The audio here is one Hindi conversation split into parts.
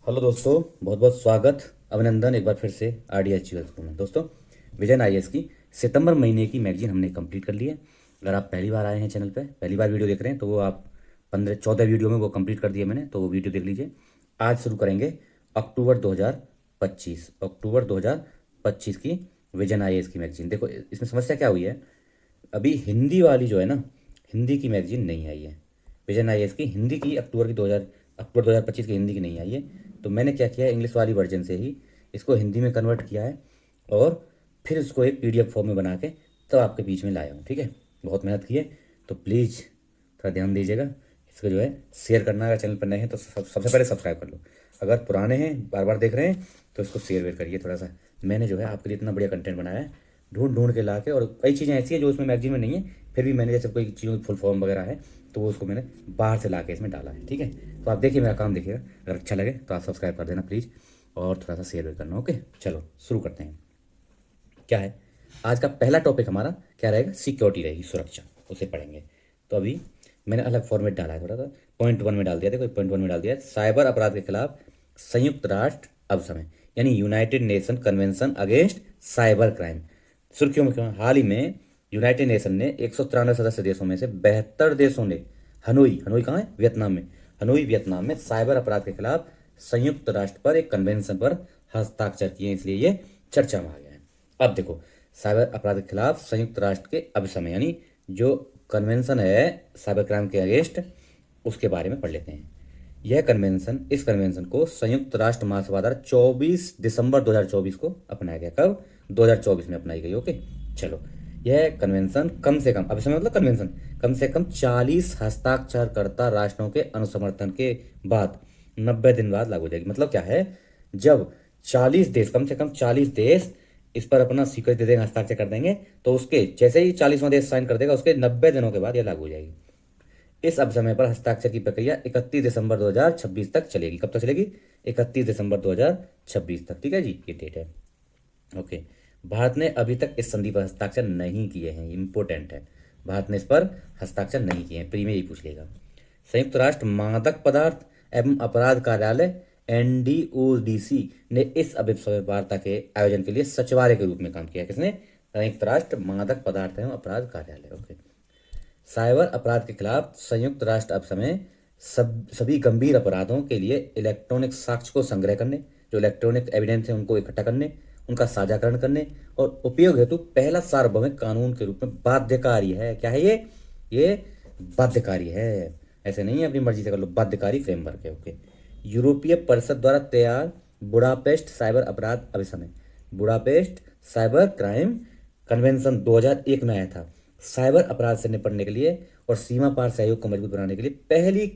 हेलो दोस्तों, बहुत बहुत स्वागत, अभिनंदन एक बार फिर से आरडीएच स्कूल में। दोस्तों, विजन आईएएस की सितंबर महीने की मैगजीन हमने कंप्लीट कर ली है। अगर आप पहली बार आए हैं चैनल पे, पहली बार वीडियो देख रहे हैं, तो वो आप 15-14 वीडियो में वो कंप्लीट कर दिए मैंने, तो वो वीडियो देख लीजिए। आज शुरू करेंगे अक्टूबर 2025 की विजन आईएएस की मैगजीन। देखो, इसमें समस्या क्या हुई है, अभी हिंदी वाली जो है ना, हिंदी की मैगजीन नहीं आई है। विजन आईएएस की हिंदी की अक्टूबर 2025 की हिंदी की नहीं आई है। तो मैंने क्या किया है, इंग्लिश वाली वर्जन से ही इसको हिंदी में कन्वर्ट किया है और फिर उसको एक पीडीएफ फॉर्म में बना के तब आपके बीच में लाया हूँ। ठीक है, बहुत मेहनत की है, तो प्लीज़ थोड़ा ध्यान दीजिएगा। इसको जो है शेयर करना, अगर चैनल पर नए हैं तो सबसे पहले सब्सक्राइब कर लो। अगर पुराने हैं, बार बार देख रहे हैं, तो इसको शेयर वेयर करिए थोड़ा सा। मैंने जो है आपके लिए इतना बढ़िया कंटेंट बनाया है, ढूंढ ढूंढ के ला के, और कई चीज़ें ऐसी हैं जो उसमें मैगजीन में नहीं है, फिर भी मैंने जैसे कोई चीज़ों की फुल फॉर्म वगैरह है तो वो उसको मैंने बाहर से ला के इसमें डाला है। ठीक है, तो आप देखिए, मेरा काम देखिएगा। अगर अच्छा लगे तो आप सब्सक्राइब कर देना प्लीज़, और थोड़ा सा शेयर वेयर करना। ओके, चलो शुरू करते हैं। क्या है आज का पहला टॉपिक हमारा, क्या रहेगा, सिक्योरिटी रहेगी, सुरक्षा, उसे पढ़ेंगे। तो अभी मैंने अलग फॉर्मेट डाला है, थोड़ा सा पॉइंट वन में डाल दिया था, कोई पॉइंट वन में डाल दिया है। साइबर अपराध के खिलाफ संयुक्त राष्ट्र अब समय, यानी United nation convention against cyber crime. सुर्खियों में क्यों, हाल ही में यूनाइटेड नेशन ने 193 सदस्य देशों में से 72 देशों ने हनोई हनोई कहाँ है, वियतनाम में, हनोई वियतनाम में साइबर अपराध के खिलाफ संयुक्त राष्ट्र पर एक कन्वेंशन पर हस्ताक्षर किए, इसलिए ये चर्चा में आ गया है। अब देखो, साइबर अपराध के खिलाफ संयुक्त राष्ट्र के अब समय, यानी जो कन्वेंशन है साइबर क्राइम के अगेंस्ट, उसके बारे में पढ़ लेते हैं। यह कन्वेंशन, इस कन्वेंशन को संयुक्त राष्ट्र महासभा द्वारा 24 दिसंबर 2024 को अपनाया गया। कब? 2024 में अपनाई गई। ओके, चलो। यह कन्वेंशन कम से कम, अब इसमें मतलब कन्वेंशन कम से कम 40 हस्ताक्षरकर्ता राष्ट्रों के अनुसमर्थन के बाद 90 दिन बाद लागू हो जाएगी। मतलब क्या है, जब 40 देश, कम से कम 40 देश इस पर अपना स्वीकृति दे देंगे, हस्ताक्षर कर देंगे, तो उसके जैसे ही 40वां देश साइन कर देगा, उसके 90 दिनों के बाद यह लागू हो जाएगी। इस अब समय पर हस्ताक्षर की प्रक्रिया 31 दिसंबर 2026 तक चलेगी। कब तक चलेगी? 31 दिसंबर 2026 तक। ठीक है जी, ये डेट है। ओके, भारत ने अभी तक इस संधि पर हस्ताक्षर नहीं किए हैं, इंपॉर्टेंट है। भारत ने इस पर हस्ताक्षर नहीं किए हैं, प्री में ही पूछ लेगा। संयुक्त राष्ट्र मादक पदार्थ एवं अपराध कार्यालय एनडीओडीसी ने इस अभिप्राय वार्ता के आयोजन के लिए सचिवालय के रूप में काम किया। किसने? संयुक्त राष्ट्र मादक पदार्थ एवं अपराध कार्यालय। ओके, साइबर अपराध के खिलाफ संयुक्त राष्ट्र अब समय सभी गंभीर अपराधों के लिए इलेक्ट्रॉनिक साक्ष्य को संग्रह करने, जो इलेक्ट्रॉनिक एविडेंस है उनको इकट्ठा करने, उनका साझाकरण करने और उपयोग हेतु पहला सार्वभौमिक कानून के रूप में बाध्यकारी है। क्या है ये बाध्यकारी है, ऐसे नहीं है अपनी मर्जी से कर लो, बाध्यकारी फ्रेमवर्क है। ओके, यूरोपीय परिषद द्वारा तैयार बुडापेस्ट साइबर अपराध अभिसमय, बुडापेस्ट साइबर क्राइम कन्वेंशन 2001 में आया था। साइबर अपराध से निपटने के लिए और सीमा पार सहयोग को मजबूत बनाने के लिए पहली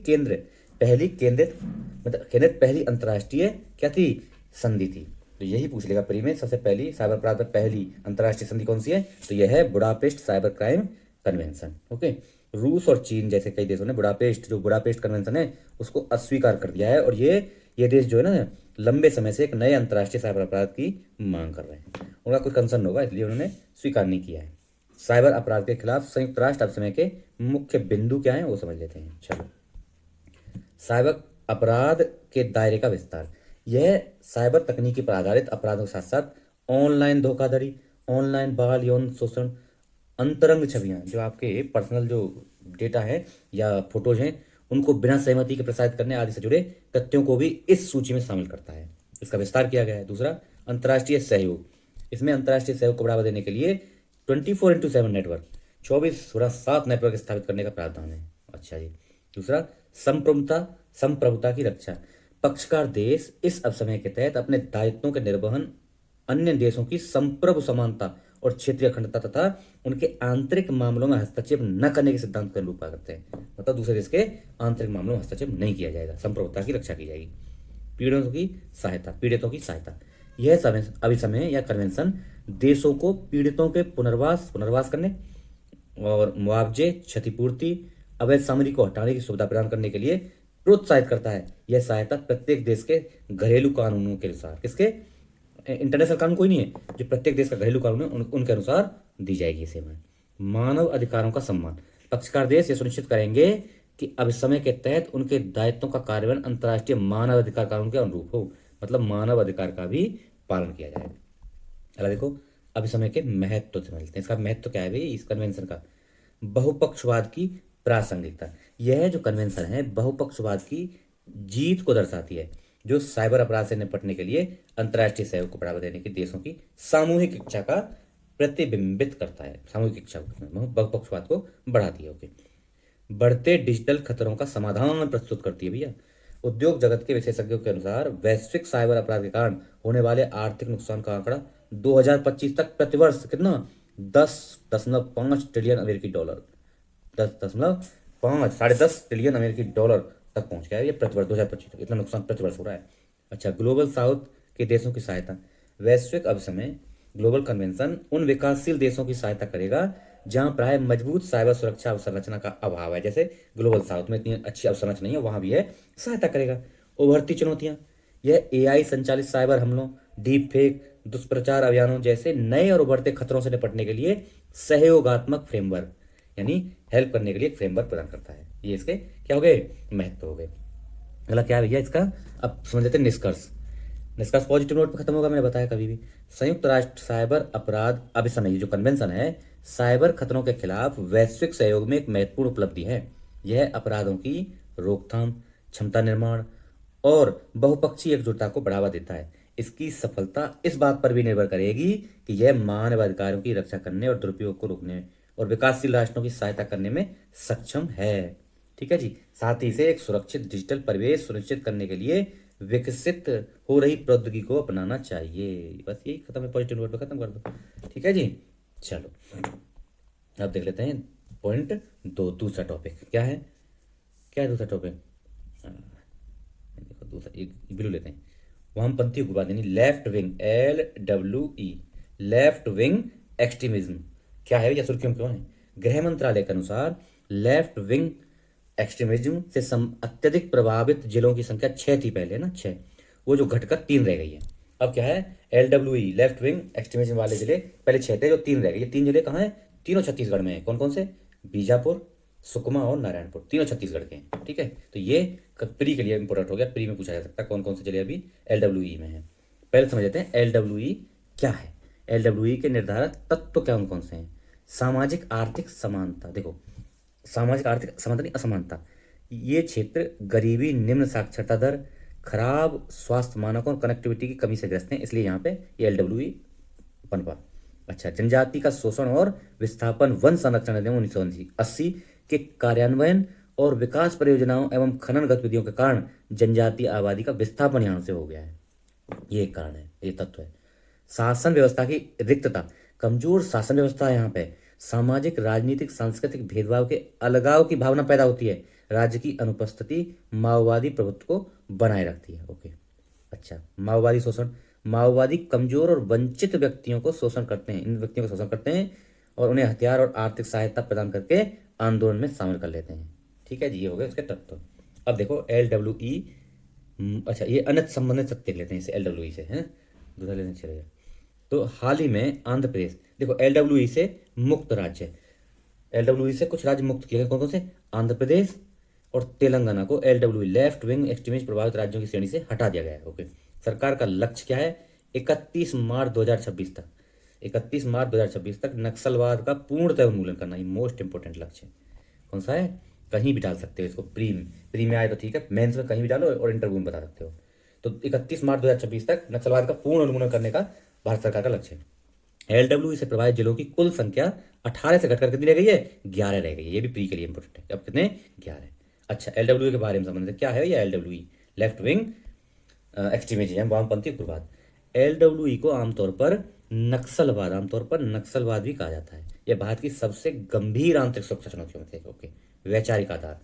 अंतर्राष्ट्रीय क्या थी, संधि थी। तो यही पूछ लेगा प्री में, सबसे पहली साइबर अपराध पर पहली अंतर्राष्ट्रीय संधि कौन सी है, तो यह है Budapest cyber crime convention. Okay, रूस और चीन जैसे कई देशों ने बुडापेस्ट कन्वेंशन है उसको अस्वीकार कर दिया है, और ये देश जो है ना, लंबे समय से एक नए अंतर्राष्ट्रीय साइबर अपराध की मांग कर रहे हैं। उनका कोई कंसर्न होगा, इसलिए उन्होंने स्वीकार नहीं किया है। साइबर अपराध के खिलाफ संयुक्त राष्ट्र अब समय के मुख्य बिंदु क्या हैं वो समझ लेते हैं। चलो, साइबर अपराध के दायरे का विस्तार। यह साइबर तकनीकी पर आधारित अपराधों के साथ साथ ऑनलाइन धोखाधड़ी, ऑनलाइन बाल यौन शोषण, अंतरंग छवियां, जो आपके पर्सनल जो डेटा है या फोटोज हैं, उनको बिना सहमति के प्रसारित करने आदि से जुड़े तथ्यों को भी इस सूची में शामिल करता है। इसका विस्तार किया गया है। दूसरा, अंतर्राष्ट्रीय सहयोग। इसमें अंतर्राष्ट्रीय सहयोग को बढ़ावा देने के लिए 24x7 नेटवर्क, 24/7 नेटवर्क स्थापित करने का प्रावधान है। अच्छा जी। दूसरा, संप्रभुता की रक्षा। पक्षकार देश इस अवसमय के तहत अपने दायित्वों के निर्वहन, अन्य देशों की संप्रभु समानता और क्षेत्रीय अखंडता तथा उनके आंतरिक मामलों में हस्तक्षेप न करने के सिद्धांत का अनुरूप करते हैं। मतलब दूसरे देश के आंतरिक मामलों में हस्तक्षेप नहीं किया जाएगा, संप्रभुता की रक्षा की जाएगी। पीड़ितों की सहायता। यह समय अभिसमय या कन्वेंशन देशों को पीड़ितों के पुनर्वास करने और मुआवजे, क्षतिपूर्ति, अवैध सामग्री को हटाने की सुविधा प्रदान करने के लिए प्रोत्साहित करता है। यह सहायता प्रत्येक देश के घरेलू कानूनों के अनुसार, किसके, इंटरनेशनल कानून कोई नहीं है, जो प्रत्येक देश का घरेलू कानून है उनके अनुसार दी जाएगी सेवाएं। मानव अधिकारों का सम्मान। पक्षकार देश ये सुनिश्चित करेंगे कि अभिसमय के तहत उनके दायित्वों का कार्यान्वयन अंतर्राष्ट्रीय मानव अधिकार कानून के अनुरूप हो, मतलब मानव अधिकार का भी पालन किया जाए। अगर देखो अभिसमय के महत्व से मिलते हैं, इसका महत्व क्या है भाई इस कन्वेंशन का? बहुपक्षवाद की प्रासंगिकता। यह जो कन्वेंशन है बहुपक्षवाद की जीत को दर्शाती है, जो साइबर अपराध से निपटने के लिए अंतर्राष्ट्रीय सहयोग को बढ़ावा देने के देशों की सामूहिक इच्छा का प्रतिबिंबित करता है। सामूहिक इच्छा बहुपक्षवाद को बढ़ाती है। ओके, बढ़ते डिजिटल खतरों का समाधान प्रस्तुत करती है भैया। उद्योग जगत के विशेषज्ञों के अनुसार वैश्विक साइबर अपराध के कारण होने वाले आर्थिक नुकसान का आंकड़ा 2025 तक प्रतिवर्ष कितना 10.5 ट्रिलियन अमेरिकी डॉलर 10.5 10.5 ट्रिलियन अमेरिकी डॉलर तक पहुंच गया है। ये प्रतिवर्ष 2025 तक इतना नुकसान प्रतिवर्ष हो रहा है। अच्छा, ग्लोबल साउथ के देशों की सहायता। वैश्विक अभिसमय ग्लोबल कन्वेंशन उन विकासशील देशों की सहायता करेगा जहां प्राय मजबूत साइबर सुरक्षा अवसंरचना का अभाव है। जैसे ग्लोबल साउथ में इतनी अच्छी अवसंरचना नहीं है, वहां भी है, सहायता करेगा। उभरती चुनौतियां, यह एआई संचालित साइबर हमलों, डीप फेक, दुष्प्रचार अभियानों जैसे नए और उभरते खतरों से निपटने के लिए सहयोगात्मक फ्रेमवर्क यानी हेल्प करने के लिए एक फ्रेमवर्क प्रदान करता है। ये इसके क्या हो गए? महत्व हो गए। अगला क्या है भैया इसका? अब समझ लेते हैं निष्कर्ष। निष्कर्ष पॉजिटिव नोट पर खत्म होगा, मैंने बताया कभी भी। संयुक्त राष्ट्र साइबर अपराध अभिसमय जो कन्वेंशन है साइबर खतरों के खिलाफ वैश्विक सहयोग में एक महत्वपूर्ण उपलब्धि है। यह अपराधों की रोकथाम, क्षमता निर्माण और बहुपक्षीय एकजुटता को बढ़ावा देता है। इसकी सफलता इस बात पर भी निर्भर करेगी कि यह मानवाधिकारों की रक्षा करने और दुरुपयोग को रोकने और विकासशील राष्ट्रों की सहायता करने में सक्षम है। ठीक है जी। साथ ही इसे एक सुरक्षित डिजिटल परिवेश सुनिश्चित करने के लिए विकसित हो रही प्रौद्योगिकी को अपनाना चाहिए। बस यही खत्म है, पॉजिटिव नोट पे खत्म कर दो। ठीक है जी, चलो अब देख लेते हैं पॉइंट 2, दूसरा टॉपिक क्या है? क्या है दूसरा टॉपिक? देखो दूसरा एक ब्लू लेते हैं, वामपंथी उग्रवाद यानी left wing, LWE, left wing extremism. क्या है या सुर्खियों क्यों है? गृह मंत्रालय के अनुसार लेफ्ट विंग एक्सट्रीमिज्म से अत्यधिक प्रभावित जिलों की संख्या 6 थी पहले ना, 6, वो जो घटकर 3 रह गई है। अब क्या है? LWE लेफ्ट विंग एक्सट्रीमिज्म वाले जिले पहले 6 थे, जो 3 रह गए। ये 3 जिले कहाँ हैं? तीनों छत्तीसगढ़ में है। कौन कौन से? बीजापुर, सुकमा और नारायणपुर, तीनों छत्तीसगढ़ के हैं। ठीक है, तो ये प्री के लिए इंपोर्टेंट हो गया, प्री में पूछा जा सकता है कौन कौन से जिले अभी LWE में है। पहले समझ लेते हैं LWE क्या है। LWE के निर्धारक तत्व क्या कौन से हैं? सामाजिक आर्थिक समानता। देखो सामाजिक आर्थिक समानता नहीं, असमानता। ये क्षेत्र गरीबी, निम्न साक्षरता दर, खराब स्वास्थ्य मानकों और कनेक्टिविटी की कमी से ग्रस्त हैं, इसलिए यहाँ पे ये LWE पनपा। अच्छा, जनजाति का शोषण और विस्थापन, वन संरक्षण अधिनियम 1980 के कार्यान्वयन और विकास परियोजनाओं एवं खनन गतिविधियों के कारण जनजातीय आबादी का विस्थापन यहाँ से हो गया है। ये एक कारण है, ये तत्व है। शासन व्यवस्था की रिक्तता, कमजोर शासन व्यवस्था है यहाँ पे। सामाजिक, राजनीतिक, सांस्कृतिक भेदभाव के अलगाव की भावना पैदा होती है। राज्य की अनुपस्थिति माओवादी प्रभुत्व को बनाए रखती है। ओके, अच्छा, माओवादी शोषण, माओवादी कमजोर और वंचित व्यक्तियों को शोषण करते हैं, इन व्यक्तियों को शोषण करते हैं और उन्हें हथियार और आर्थिक सहायता प्रदान करके आंदोलन में शामिल कर लेते हैं। ठीक है जी, ये हो गए उसके तत्व। अब देखो LWE, अच्छा ये अनंत संबंधित सत्य देख लेते हैं इसे LWE से, है ना, दूसरा लेने चलेगा। तो हाल ही में आंध्र प्रदेश, देखो LWE से मुक्त राज्य, LWE से कुछ राज्य मुक्त किए गए, कौन कौन से? आंध्र प्रदेश और तेलंगाना को LWE लेफ्ट विंग एक्सट्रीमिस्ट प्रभावित राज्यों की श्रेणी से हटा दिया गया है। ओके, सरकार का लक्ष्य क्या है? 31 मार्च 2026 तक, 31 मार्च 2026 तक नक्सलवाद का पूर्णतः उन्मूलन करना, ये मोस्ट इंपोर्टेंट लक्ष्य है। कौन सा है? कहीं भी डाल सकते हो इसको, प्री में आए तो ठीक है, मेंस में कहीं भी डालो और इंटरव्यू में बता सकते हो। तो 31 मार्च 2026 तक नक्सलवाद का पूर्ण उन्मूलन करने का भारत सरकार का लक्ष्य है। LWE से प्रभावित जिलों की कुल संख्या 18 से घटकर कितनी रह गई है? 11 रह गई है। ये भी प्री के लिए इंपोर्टेंट है। अब कितने? 11। अच्छा, LWE के बारे में संबंधित क्या है? ये LWE लेफ्ट विंग एक्सट्रीमिज्म, वामपंथी उग्रवाद। LWE को आमतौर पर नक्सलवाद भी कहा जाता है। यह भारत की सबसे गंभीर आंतरिक सुरक्षा चुनौतियों में से। ओके, वैचारिक आधार,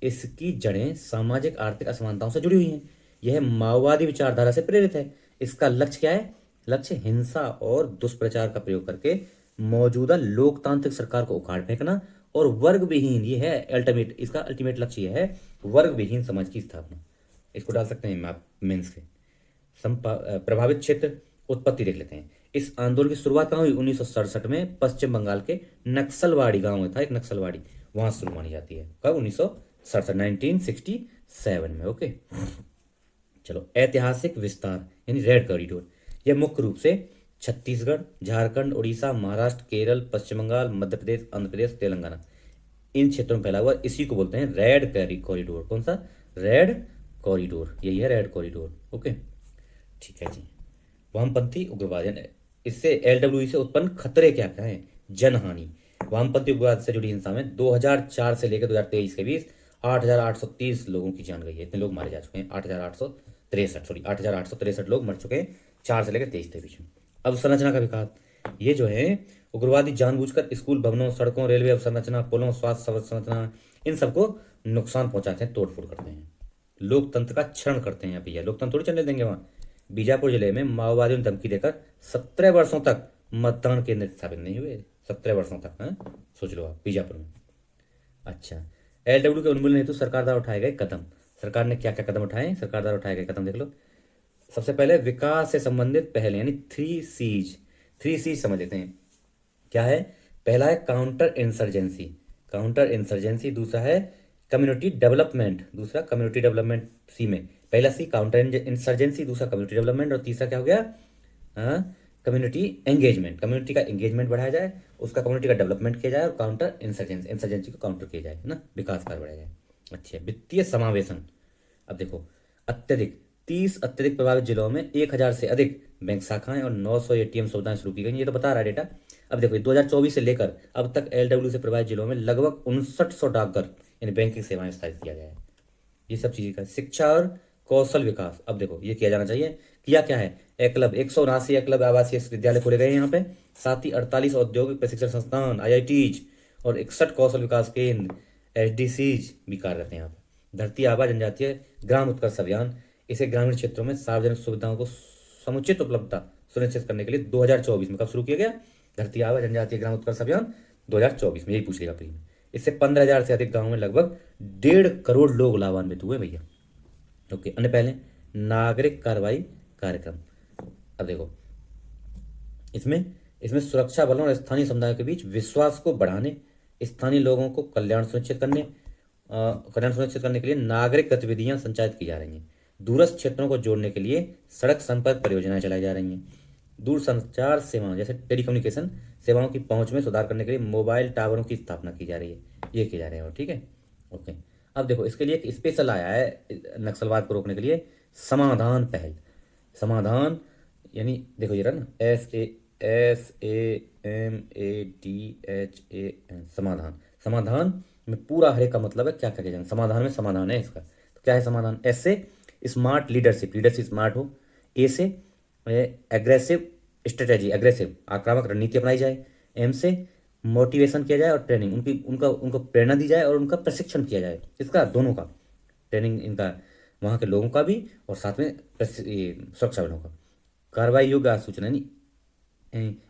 इसकी जड़ें सामाजिक आर्थिक असमानताओं से जुड़ी हुई हैं। यह माओवादी विचारधारा से प्रेरित है। इसका लक्ष्य क्या है? लक्ष्य हिंसा और दुष्प्रचार का प्रयोग करके मौजूदा लोकतांत्रिक सरकार को उखाड़ फेंकना और वर्ग विहीन, ये है अल्टीमेट, इसका अल्टीमेट लक्ष्य यह है वर्ग विहीन समाज की स्थापना। इसको डाल सकते हैं आप मेंस के। प्रभावित क्षेत्र, उत्पत्ति देख लेते हैं। इस आंदोलन की शुरुआत कहाँ हुई? 1967 में पश्चिम बंगाल के नक्सलवाड़ी गांव में था एक नक्सलवाड़ी, वहाँ शुरू मानी जाती है। कब? 1967, 1967 में। ओके, चलो ऐतिहासिक विस्तार यानी रेड कॉरिडोर, यह मुख्य रूप से छत्तीसगढ़, झारखंड, उड़ीसा, महाराष्ट्र, केरल, पश्चिम बंगाल, मध्य प्रदेश, आंध्र प्रदेश, तेलंगाना, इन क्षेत्रों में फैला हुआ, इसी को बोलते हैं रेड कॉरिडोर। कौन सा? रेड कॉरिडोर, यही है रेड कॉरिडोर। ओके, ठीक है जी। वामपंथी उग्रवाद यानी इससे एलडब्ल्यू से उत्पन्न खतरे क्या क्या हैं? जनहानि, वामपंथी उग्रवाद से जुड़ी हिंसा में 2004 से लेकर 2023 के बीच 8,830 लोगों की जान गई है। इतने लोग मारे जा चुके हैं, 8,863 लोग मर चुके हैं 4 से लेकर 23 के बीच में। अवसंरचना का विकास, ये जो है उग्रवादी जानबूझकर स्कूल, भवनों, सड़कों, रेलवे अवसंरचना, पुलों, स्वास्थ्य अवसंरचना, इन सबको नुकसान पहुंचाते हैं, तोड़फोड़ करते हैं, लोकतंत्र का क्षरण करते हैं। भैया लोकतंत्र थोड़ी चलने देंगे वहाँ। बीजापुर जिले में माओवादियों ने धमकी देकर 17 वर्षों तक मतदान केंद्र स्थापित नहीं हुए। 17 वर्षों तक, हाँ, सोच लो आप, बीजापुर में। अच्छा, एलडब्ल्यू के उन्मूलन हेतु सरकार द्वारा उठाए गए कदम, सरकार ने क्या क्या कदम उठाए? सरकार द्वारा उठाए गए कदम देख लो। सबसे पहले विकास से संबंधित पहले यानी 3 C's, 3 C's समझ लेते हैं क्या है। पहला है काउंटर इंसर्जेंसी, काउंटर इंसर्जेंसी। दूसरा है कम्युनिटी डेवलपमेंट, दूसरा कम्युनिटी डेवलपमेंट। सी में पहला सी काउंटर इंसर्जेंसी, दूसरा कम्युनिटी डेवलपमेंट, और तीसरा क्या हो गया? हाँ, कम्युनिटी एंगेजमेंट, कम्युनिटी का एंगेजमेंट बढ़ाया जाए, उसका कम्युनिटी का डेवलपमेंट किया जाए, और काउंटर इंसर्जेंसी, इंसर्जेंसी को काउंटर किया जाए, है ना, विकास कार्य बढ़ाया जाए। अच्छा, वित्तीय समावेशन। अब देखो, अत्यधिक 30 अत्यधिक प्रभावित जिलों में 1,000 से अधिक बैंक शाखाएं और 900 एटीएम सुविधाएं शुरू की गई, ये तो बता रहा है डेटा। अब देखो 2024 से लेकर अब तक एलडब्ल्यू से प्रभावित जिलों में लगभग 5900 डाकघर यानी बैंकिंग सेवाएं स्थापित किया गया है। ये सब चीज़ें का शिक्षा और कौशल विकास, अब देखो ये किया जाना चाहिए। किया क्या है? एकलव्य 179 एकलव्य आवासीय विद्यालय खोले गए हैं यहाँ पे, साथ ही 48 औद्योगिक प्रशिक्षण संस्थान IITs और 61 कौशल विकास केंद्र SDCs भी कार्यरत हैं यहाँ पे। धरती आबा जनजातीय ग्राम उत्कर्ष अभियान, इसे ग्रामीण क्षेत्रों में सार्वजनिक सुविधाओं को समुचित उपलब्धता सुनिश्चित करने के लिए 2024 में कब शुरू किया गया? धरती आबा जनजातीय ग्राम उत्कर्ष अभियान 2024 में, यही पूछ लेगा प्री में। इससे 15,000 से अधिक गाँव में लगभग 1.5 करोड़ लोग लाभान्वित हुए भैया। ओके, अन्य पहले नागरिक कार्रवाई कार्यक्रम। अब देखो इसमें इसमें सुरक्षा बलों और स्थानीय समुदायों के बीच विश्वास को बढ़ाने, स्थानीय लोगों को कल्याण सुनिश्चित करने के लिए नागरिक गतिविधियां संचालित की जा रही हैं। दूरस्थ क्षेत्रों को जोड़ने के लिए सड़क संपर्क परियोजनाएं चलाई जा रही हैं। दूरसंचार सेवाओं जैसे टेलीकम्युनिकेशन सेवाओं की पहुंच में सुधार करने के लिए मोबाइल टावरों की स्थापना की जा रही है, ये किए जा रहे हैं। ठीक है, ओके। अब देखो इसके लिए एक स्पेशल आया है नक्सलवाद को रोकने के लिए, समाधान पहल। समाधान यानी देखो ये रहा ना, SAMADHAN, समाधान। समाधान में पूरा हरे का मतलब है क्या क्या किया जाए, समाधान में समाधान है इसका। तो क्या है समाधान? S से स्मार्ट लीडरशिप, लीडरशिप स्मार्ट हो। A से एग्रेसिव स्ट्रेटेजी, एग्रेसिव आक्रामक रणनीति अपनाई जाए। M से मोटिवेशन किया जाए और ट्रेनिंग, उनको प्रेरणा दी जाए और उनका प्रशिक्षण किया जाए। इसका दोनों का ट्रेनिंग, इनका वहाँ के लोगों का भी और साथ में सुरक्षा बलों का। कार्रवाई योग्य सूचना यानी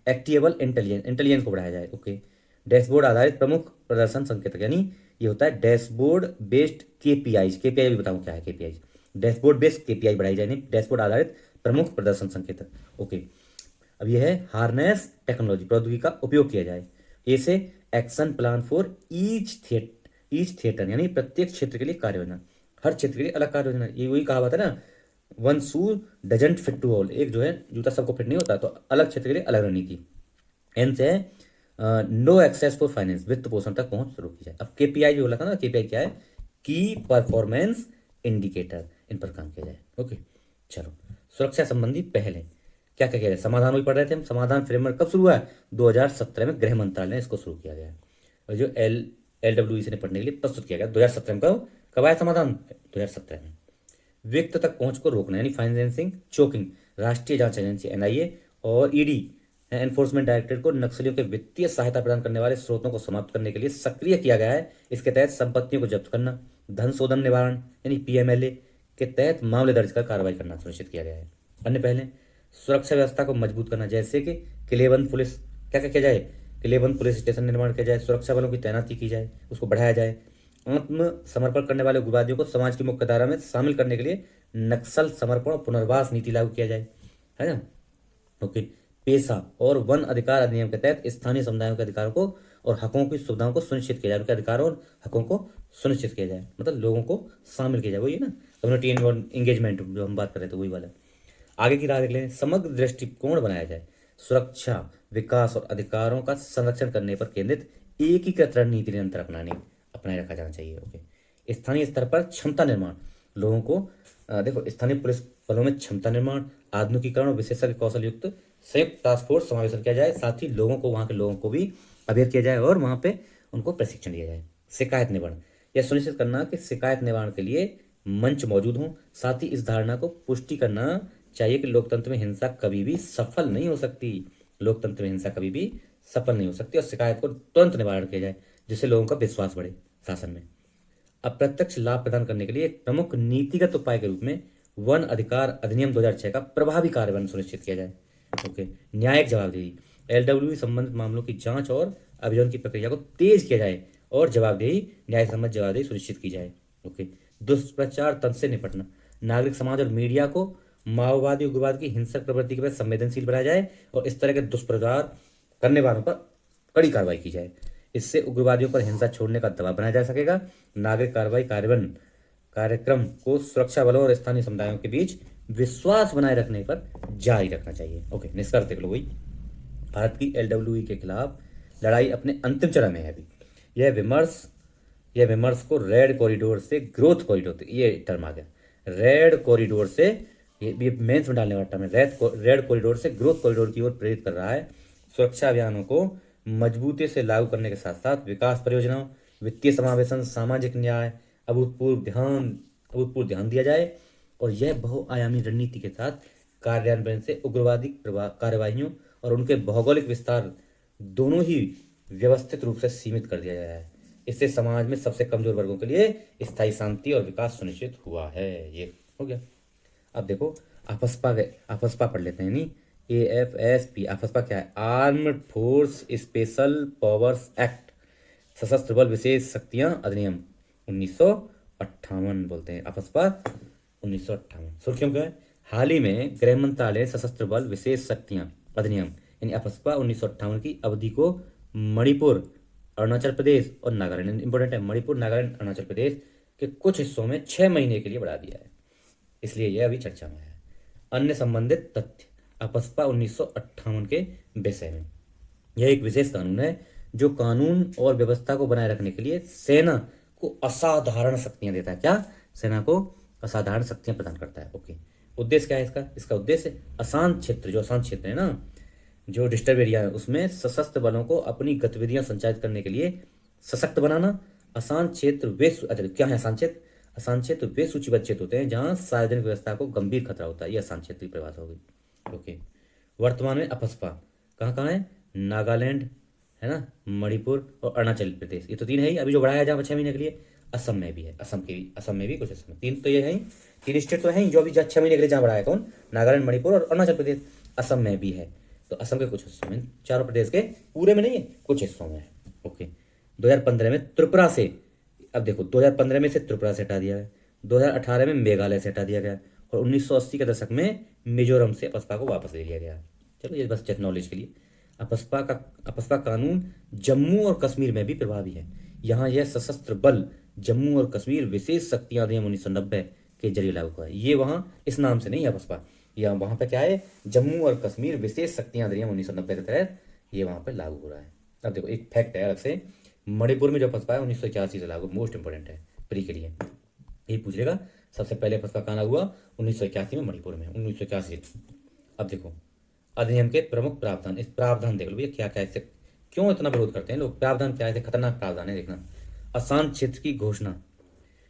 एक्टिएबल इंटेलिजेंस को बढ़ाया जाए। ओके, डैशबोर्ड आधारित प्रमुख प्रदर्शन संकेतक, यानी ये होता है डैशबोर्ड बेस्ड KPIs। KPI भी बताऊँ क्या है KPIs? डैशबोर्ड बेस्ड KPI बढ़ाई जाए, यानी डैशबोर्ड आधारित प्रमुख प्रदर्शन संकेतक। ओके, अब यह है हार्नेस टेक्नोलॉजी, प्रौद्योगिकी का उपयोग किया जाए। ए से action plan for each theatre, यानी प्रत्येक क्षेत्र के लिए कार्य योजना, हर क्षेत्र के लिए अलग कार्य योजना। ये वही कहा था ना, one shoe doesn't fit to all, एक जो है जूता सबको फिट नहीं होता, तो अलग क्षेत्र के लिए अलग रणनीति। एन से है नो एक्सेस फॉर फाइनेंस, वित्त पोषण तक पहुंच शुरू की जाए। अब KPI जो बोला था ना, KPI क्या है? की परफॉर्मेंस इंडिकेटर, इन पर काम किया जाए। ओके, चलो सुरक्षा संबंधी पहले क्या क्या किया जाए? समाधान वही पढ़ रहे थे हम। समाधान फ्रेमवर्क कब शुरू हुआ है? 2017 में गृह मंत्रालय ने इसको शुरू किया गया है, और जो LWC ने पढ़ने के लिए प्रस्तुत किया गया 2017 में। कब आया समाधान? 2017 में। व्यक्ति तक पहुंच को रोकना यानी फाइनेंसिंग चोकिंग, राष्ट्रीय जांच एजेंसी NIA और ED एनफोर्समेंट डायरेक्टरेट को नक्सलियों के वित्तीय सहायता प्रदान करने वाले स्रोतों को समाप्त करने के लिए सक्रिय किया गया है। इसके तहत संपत्तियों को जब्त करना, धन शोधन निवारण यानी PMLA के तहत मामले दर्ज कर कार्रवाई करना सुनिश्चित किया गया है। अन्य पहले सुरक्षा व्यवस्था को मजबूत करना, जैसे कि किलेबंद पुलिस, क्या क्या किया जाए? किलेबंद पुलिस स्टेशन निर्माण किया जाए, सुरक्षा बलों की तैनाती की जाए, उसको बढ़ाया जाए। आत्मसमर्पण करने वाले उग्रवादियों को समाज की मुख्य धारा में शामिल करने के लिए नक्सल समर्पण और पुनर्वास नीति लागू किया जाए, है ना। ओके, पेशा और वन अधिकार अधिनियम के तहत स्थानीय समुदायों के अधिकारों को और हकों की सुविधाओं को सुनिश्चित किया जाए, उनके अधिकारों और हकों को सुनिश्चित किया जाए, मतलब लोगों को शामिल किया जाए, वही है ना कम्युनिटी एंगेजमेंट जो हम बात कर रहे थे वही वाला। आगे की राह देख लें। समग्र दृष्टिकोण बनाया जाए, सुरक्षा, विकास और अधिकारों का संरक्षण करने पर केंद्रित एकीकृत रणनीति निरंतर अपनाए रखा जाना चाहिए। ओके। स्थानीय स्तर पर क्षमता निर्माण, लोगों को देखो स्थानीय पुलिस बलों में क्षमता निर्माण, आधुनिकीकरण और विशेषज्ञ कौशल युक्त संयुक्त टास्क फोर्स समावेशन किया जाए, साथ ही लोगों को, वहाँ के लोगों को भी अवेयर किया जाए और वहाँ पे उनको प्रशिक्षण दिया जाए। शिकायत निवारण, यह सुनिश्चित करना कि शिकायत निवारण के लिए मंच मौजूद हों, साथ ही इस धारणा को पुष्टि करना चाहिए कि लोकतंत्र में हिंसा कभी भी सफल नहीं हो सकती, लोकतंत्र में हिंसा कभी भी सफल नहीं हो सकती, और शिकायत को तुरंत निवारण किया जाए जिससे लोगों का विश्वास बढ़े शासन में। अप्रत्यक्ष लाभ प्रदान करने के लिए एक प्रमुख नीतिगत उपाय के रूप में वन अधिकार अधिनियम 2006 का प्रभावी कार्यान्वयन सुनिश्चित किया जाए। ओके। न्यायिक जवाबदेही, एलडब्ल्यू संबंधित मामलों की जांच और अभियोजन की प्रक्रिया को तेज किया जाए और जवाबदेही, न्याय संबंधित जवाबदेही सुनिश्चित की जाए। ओके। दुष्प्रचार तंत्र से निपटना, नागरिक समाज और मीडिया को माओवादी उग्रवाद की हिंसक प्रवृत्ति के प्रति संवेदनशील बनाया जाए और इस तरह के दुष्प्रचार करने वालों पर कड़ी कार्रवाई की जाए। इससे उग्रवादियों पर हिंसा छोड़ने का दबाव बनाया जा सकेगा। नागरिक कार्रवाई कार्यान्वयन कार्यक्रम को सुरक्षा बलों और स्थानीय समुदायों के बीच विश्वास बनाए रखने पर जारी रखना चाहिए। ओके। निष्कर्ष देख लो, वही भारत की एलडब्ल्यूई के खिलाफ लड़ाई अपने अंतिम चरण में है अभी। यह विमर्श को रेड कॉरिडोर से ग्रोथ कॉरिडोर, ये टर्म आ गया, रेड कॉरिडोर से, ये मेंस में डालने वाला टर्म है, रेड कॉरिडोर से ग्रोथ कॉरिडोर की ओर प्रेरित कर रहा है। सुरक्षा अभियानों को मजबूती से लागू करने के साथ साथ विकास परियोजनाओं, वित्तीय समावेशन, सामाजिक न्याय, अभूतपूर्व ध्यान दिया जाए और यह बहुआयामी रणनीति के साथ कार्यान्वयन से उग्रवादी कार्यवाहियों और उनके भौगोलिक विस्तार दोनों ही व्यवस्थित रूप से सीमित कर दिया गया है। इससे समाज में सबसे कमजोर वर्गों के लिए स्थायी शांति और विकास सुनिश्चित हुआ है। ये हो गया। अब देखो आपसपा पढ़ लेते हैं, नहीं AFSP। आपसपा क्या है? Armed force special powers act, सशस्त्र बल विशेष शक्तियां अधिनियम 1958 बोलते हैं आपसपा 1958। सुर्खियों क्या है? हाल ही में गृह मंत्रालय सशस्त्र बल विशेष शक्तियां अधिनियम यानी आपसपा 1958 की अवधि को मणिपुर, अरुणाचल प्रदेश और नागालैंड, इंपॉर्टेंट है, मणिपुर, नागालैंड, अरुणाचल प्रदेश के कुछ हिस्सों में 6 महीने के लिए बढ़ा दिया है, इसलिए यह अभी चर्चा में है। अन्य संबंधित तथ्य आपसपा 1958 के विषय में, यह एक विशेष कानून है जो कानून और व्यवस्था को बनाए रखने के लिए सेना को असाधारण शक्तियां देता है। क्या? सेना को असाधारण शक्तियां प्रदान करता है। ओके। उद्देश्य क्या है इसका? इसका उद्देश्य अशांत क्षेत्र, जो अशांत क्षेत्र है ना, जो डिस्टर्ब एरिया है, उसमें सशस्त्र बलों को अपनी गतिविधियां संचालित करने के लिए सशक्त बनाना। अशांत क्षेत्र वे, अच्छा क्या है अशांत क्षेत्र? अशांत क्षेत्र वे सूचीबद्ध क्षेत्र होते हैं जहां सार्वजनिक व्यवस्था को गंभीर खतरा होता है। यह अशांत क्षेत्र की परिभाषा होगी। ओके। वर्तमान में आपसपा कहाँ कहाँ है? नागालैंड है ना, मणिपुर और अरुणाचल प्रदेश, ये तो 3 है ही। अभी जो बढ़ाया जाए 6 महीने के लिए, असम में भी है, असम में भी कुछ, असम में 3 तो ये है ही, 3 स्टेट तो है ही जो अभी 6 महीने के लिए जहाँ बढ़ाया। कौन? नागालैंड, मणिपुर और अरुणाचल प्रदेश। असम में भी है, तो असम के कुछ हिस्सों में, चारों प्रदेश के पूरे में नहीं है, कुछ हिस्सों में है। ओके। 2015 में त्रिपुरा से, अब देखो 2015 में से त्रिपुरा से हटा दिया गया, 2018 में मेघालय से हटा दिया गया और 1980 के दशक में मिजोरम से आपसपा को वापस ले लिया गया। चलो ये बस जस्ट नॉलेज के लिए। आपसपा कानून जम्मू और कश्मीर में भी प्रभावी है। यहाँ यह सशस्त्र बल जम्मू और कश्मीर विशेष शक्तियां अधिनियम 1990 के जरिए लागू हुआ है। ये वहाँ इस नाम से नहीं है आपसपा, या वहाँ पे क्या है? जम्मू और कश्मीर विशेष शक्तियां अधिनियम 1990 के तहत ये वहाँ पे लागू हो रहा है। अब देखो एक फैक्ट है अलग से, मणिपुर में जो आपसपा है 1981 से लागू, मोस्ट इंपॉर्टेंट है प्री के लिए, ये पूछ लेगा सबसे पहले आपसपा कहाँ लागू हुआ? 1981 में मणिपुर में, 1981। अब देखो अधिनियम के प्रमुख प्रावधान, इस प्रावधान देख लो भैया क्या क्या, इससे क्यों इतना विरोध करते हैं लोग? प्रावधान क्या है? खतरनाक प्रावधान है, देखना। अशांत क्षेत्र की घोषणा,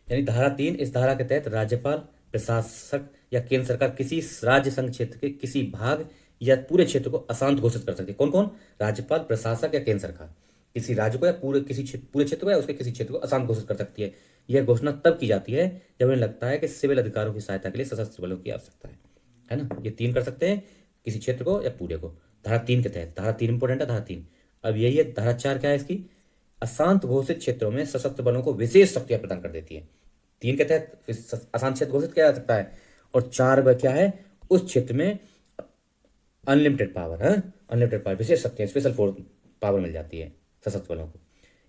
यानी धारा 3, इस धारा के तहत राज्यपाल, प्रशासक या केंद्र सरकार किसी राज्य संघ क्षेत्र के किसी भाग या पूरे क्षेत्र को अशांत घोषित कर सकती है। कौन कौन? राज्यपाल, प्रशासक या केंद्र सरकार किसी राज्य को या पूरे क्षेत्र को या उसके किसी क्षेत्र को अशांत घोषित कर सकती है। यह घोषणा तब की जाती है जब उन्हें लगता है कि सिविल अधिकारों की सहायता के लिए सशस्त्र बलों की आवश्यकता है ना। ये 3 कर सकते हैं, किसी क्षेत्र को या पूरे को, धारा 3 के तहत। धारा 3 इंपॉर्टेंट है, धारा 3। अब यही है धारा 4 क्या है इसकी? अशांत घोषित क्षेत्रों में सशस्त्र बलों को विशेष शक्तियां प्रदान कर देती है। 3 के तहत अशांत क्षेत्र घोषित किया जा सकता है और 4 वह क्या है? उस क्षेत्र में अनलिमिटेड पावर है, अनलिमिटेड पावर, विशेष शक्तियां, स्पेशल फोर्स पावर मिल जाती है। सशस्त्र बलों को।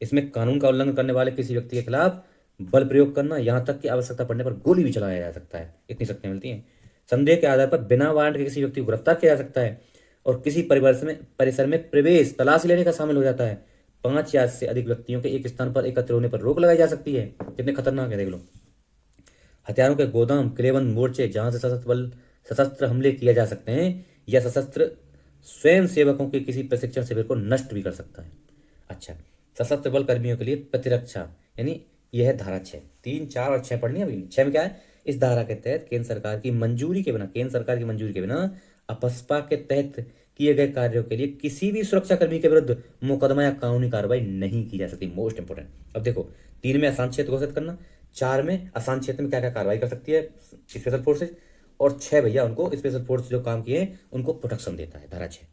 इसमें कानून का उल्लंघन करने वाले किसी व्यक्ति के खिलाफ बल प्रयोग करना, यहाँ तक कि आवश्यकता पड़ने पर गोली भी चलाया जा सकता है, इतनी शक्तियाँ मिलती हैं। संदेह के आधार पर बिना वारंट के किसी व्यक्ति को गिरफ्तार किया जा सकता है और किसी परिसर में प्रवेश तलाशी लेने का शामिल हो जाता है। 5 या से अधिक व्यक्तियों के एक स्थान पर एकत्र होने पर रोक लगाई जा सकती है। कितने खतरनाक है देख लो। हथियारों के गोदाम, किलेबंद मोर्चे जहां से सशस्त्र हमले किए जा सकते हैं, या सशस्त्र स्वयं सेवकों के किसी प्रशिक्षण शिविर को नष्ट भी कर सकता है। अच्छा, सशस्त्र बल कर्मियों के लिए प्रतिरक्षा, यानी यह है धारा 6। 3, 4 और 6 पढ़नी है अभी। 6 में क्या है? इस धारा के तहत केंद्र सरकार की मंजूरी के बिना अपस्पा के तहत किए गए कार्यों के लिए किसी भी सुरक्षाकर्मी के विरुद्ध मुकदमा या कानूनी कार्रवाई नहीं की जा सकती। Most important. अब देखो, 3 में आसान क्षेत्र घोषित करना, 4 में आसान क्षेत्र में क्या क्या कार्रवाई कर सकती है स्पेशल फोर्सेज, और 6 भैया उनको स्पेशल फोर्स जो काम किए उनको प्रोटेक्शन देता है, धारा 6।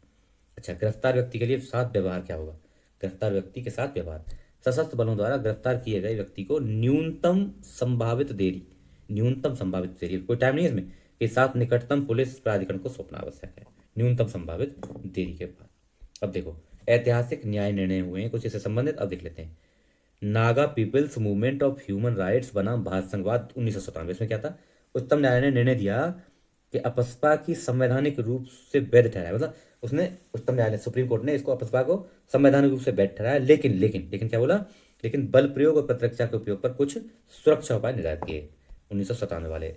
अच्छा, गिरफ्तार व्यक्ति के लिए साथ व्यवहार क्या होगा? गिरफ्तार व्यक्ति के साथ व्यवहार, सशस्त्र बलों द्वारा गिरफ्तार किए गए व्यक्ति को न्यूनतम संभावित देरी कोई टाइम नहीं है इसमें, के साथ निकटतम पुलिस प्राधिकरण को सौंपना आवश्यक है, न्यूनतम संभावित देरी के बाद। अब देखो, ऐतिहासिक न्याय निर्णय हुए हैं कुछ इससे संबंधित, अब देख लेते हैं। Naga people's movement of human rights बनाम भारत संघवाद 1997, इसमें क्या था? उच्चतम न्यायालय ने निर्णय दिया कि अपस्पा की संवैधानिक रूप से वैध ठहराया, मतलब उसने उच्चतम न्यायालय सुप्रीम कोर्ट ने इसको अपस्पा को संवैधानिक रूप से वैध ठहराया, लेकिन क्या बोला? लेकिन बल प्रयोग और प्रतिरक्षा के उपयोग पर कुछ सुरक्षा उपाय निर्धारित किए, 1997 वाले।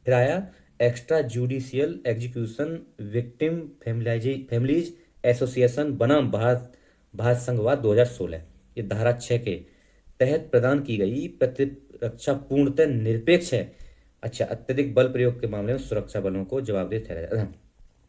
फिर आया extra judicial execution victim families association बनाम भारत संघवाद 2016, ये धारा 6 के तहत प्रदान की गई प्रतिरक्षा पूर्णतः निरपेक्ष है। अच्छा, अत्यधिक बल प्रयोग के मामले में सुरक्षा बलों को जवाबदेह ठहराया।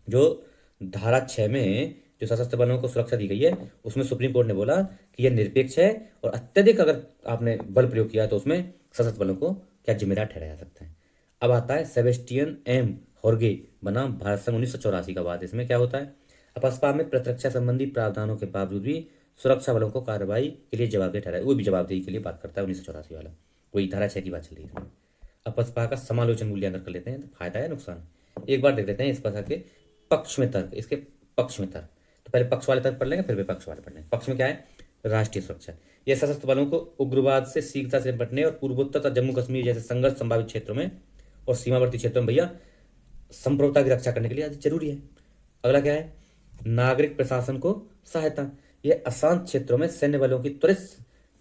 जो धारा 6 में जो सशस्त्र बलों को सुरक्षा दी गई है, उसमें सुप्रीम कोर्ट ने बोला कि यह निरपेक्ष है और अत्यधिक अगर आपने बल प्रयोग किया तो उसमें सशस्त्र बलों को क्या जिम्मेदार ठहराया जा सकता है। अब आता है सेबेस्टियन एम हॉर्गे बनाम भारत संघ 1984 का वाद। इसमें क्या होता है? अपस्पा में प्रतिरक्षा संबंधी प्रावधानों के बावजूद भी सुरक्षा बलों को कार्रवाई के लिए जवाबदेह ठहराया, वो भी जवाबदेही के लिए बात करता है 1984 वाला, वही धारा 6 की बात चल रही है। अपस्पा का समालोचन मूल्यांकन कर लेते हैं, तो फायदा है नुकसान एक बार देख लेते हैं। इस पर के पक्ष में तर्क, इसके पक्ष में तर्क, तो पहले पक्ष वाले तर्क पढ़ लेंगे फिर विपक्ष वाले पढ़ लेंगे। पक्ष में क्या है? राष्ट्रीय सुरक्षा, यह सशस्त्र बलों को उग्रवाद से शीघ्रता से निपटने और पूर्वोत्तर तथा जम्मू कश्मीर जैसे संघर्ष संभावित क्षेत्रों में और सीमावर्ती क्षेत्रों में भैया संप्रभुता की रक्षा करने के लिए जरूरी है। अगला क्या है? नागरिक प्रशासन को सहायता, यह अशांत क्षेत्रों में सैन्य बलों की त्वरित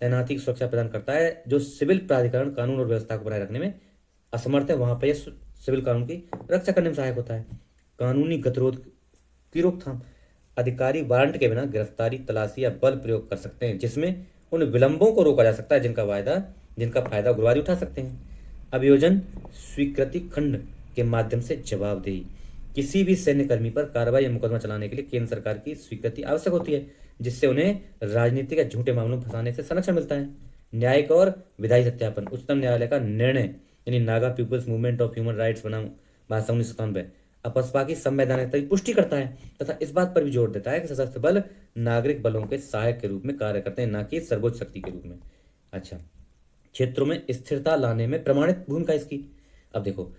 तैनाती की सुरक्षा प्रदान करता है। जो सिविल प्राधिकरण कानून और व्यवस्था को बनाए रखने में असमर्थ है, वहां पर यह सिविल कानून की रक्षा करने में सहायक होता है। कानूनी गतिरोध की रोकथाम, अधिकारी वारंट के बिना गिरफ्तारी, तलाशी या बल प्रयोग कर सकते हैं, जिसमें उन विलंबों को रोका जा सकता है जिनका फायदा उग्रवादी उठा सकते हैं। अभियोजन स्वीकृति खंड के माध्यम से जवाबदेही, किसी भी सैन्य कर्मी पर कार्रवाई या मुकदमा चलाने के लिए केंद्र सरकार की स्वीकृति आवश्यक होती है, जिससे उन्हें राजनीतिक या झूठे मामलों में फंसाने से संरक्षण मिलता है। न्यायिक और विधायी सत्यापन, उच्चतम न्यायालय का निर्णय यानी Naga people's movement of human rights बनाम भारत संघ 1997 अपस्पा की संवैधानिकता की पुष्टि करता है तथा इस बात पर भी जोर देता है कि सशस्त्र बल नागरिक बलों के सहायक के रूप में कार्य करते हैं, न कि सर्वोच्च शक्ति के रूप में। अच्छा, क्षेत्रों में स्थिरता लाने में प्रमाणित भूमिका इसकी। अब देखो,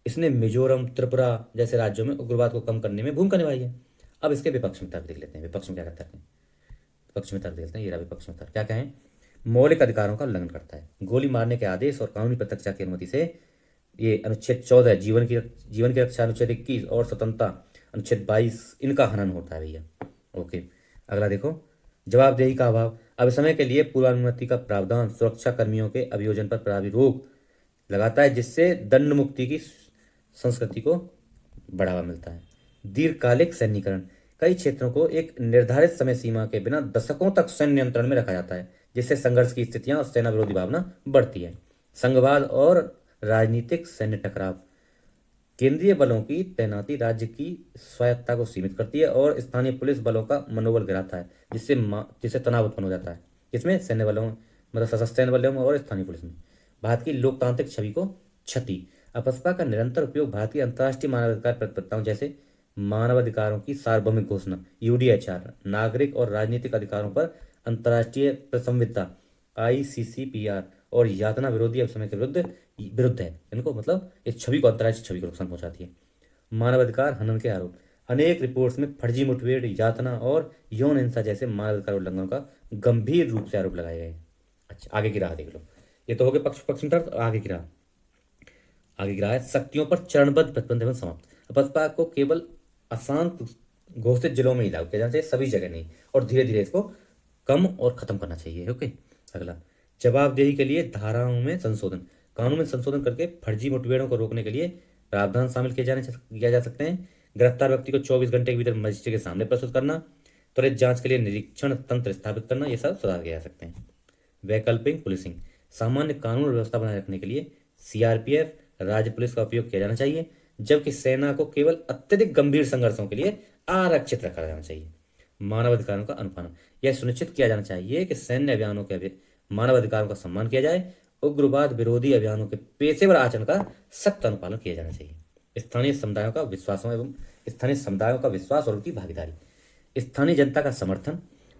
इसने मिजोरम, त्रिपुरा जैसे राज्यों में उग्रवाद को कम करने में भूमिका निभाई है। अब इसके विपक्ष में तर्क देख लेते हैं, विपक्ष में क्या कहता है? विपक्ष में तर्क देखते हैं, ये रहा विपक्ष में तर्क। क्या कहें? मौलिक अधिकारों का उल्लंघन करता है, गोली मारने के आदेश और कानूनी प्रतिरक्षा की अनुमति से ये अनुच्छेद 14 जीवन की रक्षा, अनुच्छेद 21 और स्वतंत्रता अनुच्छेद 22 इनका हनन होता है भैया। ओके, अगला देखो, जवाबदेही का अभाव, अब समय के लिए पूर्वानुमति का प्रावधान सुरक्षा कर्मियों के अभियोजन पर प्रभावी रोक लगाता है, जिससे दंड मुक्ति की संस्कृति को बढ़ावा मिलता है। दीर्घकालिक सैन्यकरण, कई क्षेत्रों को एक निर्धारित समय सीमा के बिना दशकों तक सैन्य नियंत्रण में रखा जाता है, जिससे संघर्ष की स्थितियां और सेना विरोधी भावना बढ़ती है। संघवाद और राजनीतिक सैन्य टकराव, केंद्रीय बलों की तैनाती राज्य की स्वायत्तता को सीमित करती है और स्थानीय पुलिस बलों का मनोबल गिराता है, जिससे तनाव उत्पन्न हो जाता है। इसमें सैन्य बलों मतलब सशस्त्र सैन्य बलों में और स्थानीय पुलिस में। भारत की लोकतांत्रिक छवि को क्षति, अपस्पा का निरंतर उपयोग भारत की अंतर्राष्ट्रीय मानवाधिकार प्रतिबद्धताओं जैसे मानवाधिकारों की सार्वभौमिक घोषणा यूडीएचआर, नागरिक और राजनीतिक अधिकारों पर अंतर्राष्ट्रीय प्रसंविधा आईसीसीपीआर और यातना विरोधी अवसमय के विरुद्ध है। इनको मतलब इस छवि को, अंतर्राष्ट्रीय छवि को नुकसान पहुंचाती है। मानवाधिकार हनन के आरोप, अनेक रिपोर्ट्स में फर्जी मुठभेड़, यातना और यौन हिंसा जैसे मानवाधिकार उल्लंघनों का गंभीर रूप से आरोप लगाए गए। अच्छा, आगे की राह देख लो। ये तो हो गया पक्ष पक्ष में तर्क। आगे की राह, आगे की राह है शक्तियों पर चरणबद्ध प्रतिबंध एवं समाप्त। बसपा को केवल अशांत घोषित जिलों में ही लागू किया जाना चाहिए, सभी जगह नहीं, और धीरे धीरे इसको कम और खत्म करना चाहिए। ओके। अगला, जवाबदेही के लिए धाराओं में संशोधन। कानून में संशोधन करके फर्जी मुठभेड़ों को रोकने के लिए प्रावधान शामिल किया जा सकते हैं। गिरफ्तार व्यक्ति को 24 घंटे के भीतर मजिस्ट्रेट के सामने प्रस्तुत करना, त्वरित जांच के लिए निरीक्षण तंत्र स्थापित करना, ये सब सुधार किए जा सकते हैं। वैकल्पिक पुलिसिंग, सामान्य कानून और व्यवस्था बनाए रखने के लिए सीआरपीएफ, राज्य पुलिस का उपयोग किया जाना चाहिए, जबकि सेना को केवल अत्यधिक गंभीर संघर्षों के लिए आरक्षित रखा जाना चाहिए। मानवाधिकारों का अनुपालन, यह सुनिश्चित किया जाना चाहिए कि सैन्य अभियानों के मानवाधिकारों का सम्मान किया जाए। उग्रवाद विरोधी अभियानों के पेशेवर आचरण का सख्त अनुपालन किया जाना चाहिए। स्थानीय समुदायों का विश्वास और उनकी भागीदारी, स्थानीय जनता का समर्थन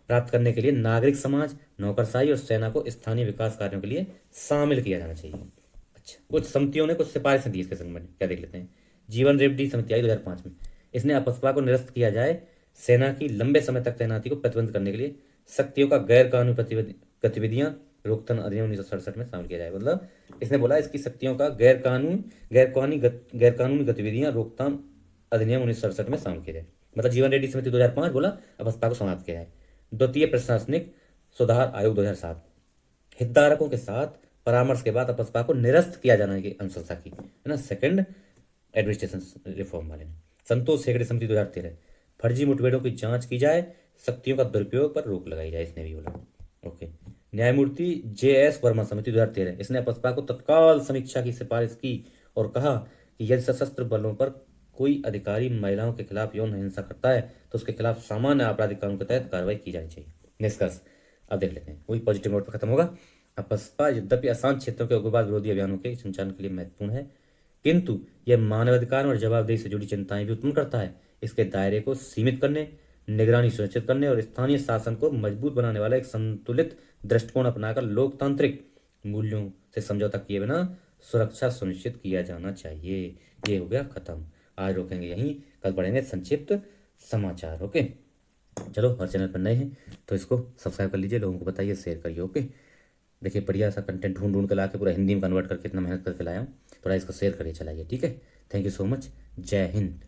प्राप्त करने के लिए नागरिक समाज, नौकरशाही और सेना को स्थानीय विकास कार्यों के लिए शामिल किया जाना चाहिए। अच्छा, कुछ समितियों ने कुछ सिफारिशें दी इसके संबंध में, क्या देख लेते हैं। जीवन रेड्डी समिति आई 2005 में, इसने अपस्पा को निरस्त किया जाए, सेना की लंबे समय तक तैनाती को प्रतिबंध करने के लिए शक्तियों का गैर कानूनी गतिविधियां रोकथाम अधिनियम 1967 में शामिल किया जाए। मतलब इसने बोला इसकी शक्तियों का गैर कानूनी गतिविधियां रोकथाम अधिनियम 1967 में शामिल किया जाए। मतलब जीवन रेड्डी समिति 2005 बोला अपस्पा को समाप्त किया जाए। द्वितीय प्रशासनिक सुधार आयोग 2007, हितधारकों के साथ परामर्श के बाद अपस्पा को निरस्त किया जाना की अनुशंसा की, है ना, सेकंड एडमिनिस्ट्रेशन रिफॉर्म वाले ने। संतोष हेगड़े समिति 2013, फर्जी मुठभेड़ों की जांच की जाए, शक्तियों का दुरुपयोग पर रोक लगाई जाए, इसने भी बोला। ओके। न्यायमूर्ति JS वर्मा समिति 2013, इसने अपस्पा को तत्काल समीक्षा की सिफारिश की और कहा कि यदि सशस्त्र बलों पर कोई अधिकारी महिलाओं के खिलाफ यौन हिंसा करता है तो उसके खिलाफ सामान्य आपराधिक कानून के तहत कार्रवाई की जानी चाहिए। निष्कर्ष अब देख लेते हैं, वही पॉजिटिव नोट पर खत्म होगा। अपस्पा यद्यपि आसान क्षेत्रों के उग्रवाद विरोधी अभियानों के संचालन के लिए महत्वपूर्ण है, किंतु यह मानवाधिकार और जवाबदेही से जुड़ी चिंताएं भी उत्पन्न करता है। इसके दायरे को सीमित करने, निगरानी सुनिश्चित करने और स्थानीय शासन को मजबूत बनाने वाला एक संतुलित दृष्टिकोण अपनाकर लोकतांत्रिक मूल्यों से समझौता किए बिना सुरक्षा सुनिश्चित किया जाना चाहिए। ये हो गया खत्म। आज रोकेंगे यहीं, कल पढ़ेंगे संक्षिप्त समाचार। ओके, चलो, हर चैनल पर नए हैं तो इसको सब्सक्राइब कर लीजिए, लोगों को बताइए, शेयर करिए। ओके, देखिए बढ़िया सा कंटेंट ढूंढ ढूंढ के ला के पूरा हिंदी में कन्वर्ट करके इतना मेहनत करके लाया हूँ, थोड़ा इसको शेयर करिए, चलाइए, ठीक है। Thank you so much. जय हिंद।